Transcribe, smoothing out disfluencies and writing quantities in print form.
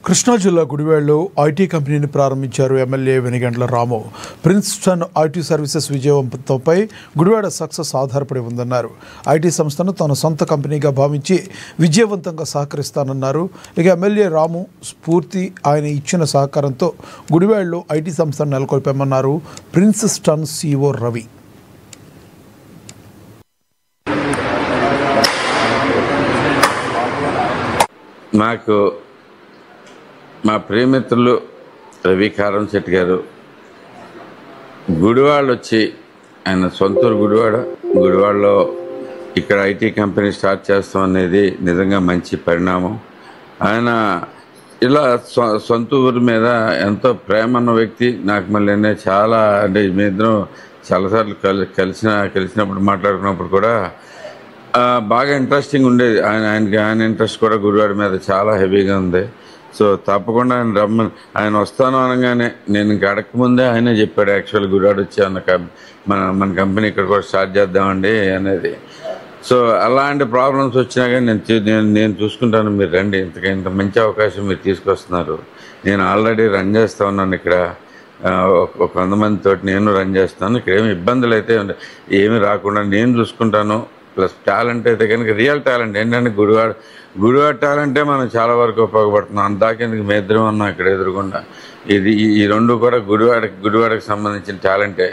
కృష్ణా జిల్లా గుడివాడలో ఐటీ కంపెనీని ప్రారంభించారు MLA Venigandla Ramu. Princeton IT services విజయవంతంపై గుడివాడ సక్సెస్ ఆధారపడి ఉందన్నారు. ఐటీ సంస్థను తన సొంత కంపెనీగా భావించి విజయవంతంగా సహకరిస్తానన్నారు. ఇక ఎమ్మెల్యే రాము స్ఫూర్తి ఆయన ఇచ్చిన సహకారంతో గుడివాడలో ఐటీ సంస్థను నెలకొల్పామన్నారు ప్రిన్స్టన్ CEO రవి. నాకు మా ప్రియమిత్రులు రవి కారంశెట్టి గారు గుడివాడ వచ్చి, ఆయన సొంతూరు గుడివాడలో ఇక్కడ ఐటీ కంపెనీ స్టార్ట్ చేస్తాం అనేది నిజంగా మంచి పరిణామం. ఆయన ఇలా సొంత ఊరి మీద ఎంతో ప్రేమ ఉన్న వ్యక్తి. నాకు మళ్ళీ చాలా అంటే మీ ఇద్దరం చాలాసార్లు కలిసినప్పుడు మాట్లాడుకున్నప్పుడు కూడా బాగా ఇంట్రెస్టింగ్ ఉండేది. ఆయన ఇంట్రెస్ట్ కూడా గుడివాడ మీద చాలా హెవీగా ఉంది. సో తప్పకుండా ఆయన వస్తాను అనగానే నేను ఇంక అడగకముందే ఆయనే చెప్పాడు, యాక్చువల్ గుడివాడ వచ్చి మన కంపెనీ ఇక్కడ కూడా స్టార్ట్ చేద్దామండి అనేది. సో అలాంటి ప్రాబ్లమ్స్ వచ్చినా కానీ నేను చూసుకుంటాను, మీరు రండి, ఇంత మంచి అవకాశం మీరు తీసుకొస్తున్నారు. నేను ఆల్రెడీ రన్ చేస్తూ ఉన్నాను ఇక్కడ, ఒక 100 మందితో నేను రన్ చేస్తాను. ఇక్కడ ఏమి ఇబ్బందులు అయితే ఏమి రాకుండా నేను చూసుకుంటాను. ప్లస్ టాలెంట్ అయితే కనుక రియల్ టాలెంట్ ఏంటంటే గుడివాడ టాలెంటే మనం చాలా వరకు ఉపయోగపడుతున్నాం. అంతాకెందుకు మేద్దరం ఉన్నాం ఇక్కడ ఎదురుకుండా. ఈ రెండు కూడా గుడివాడకి సంబంధించిన టాలెంటే.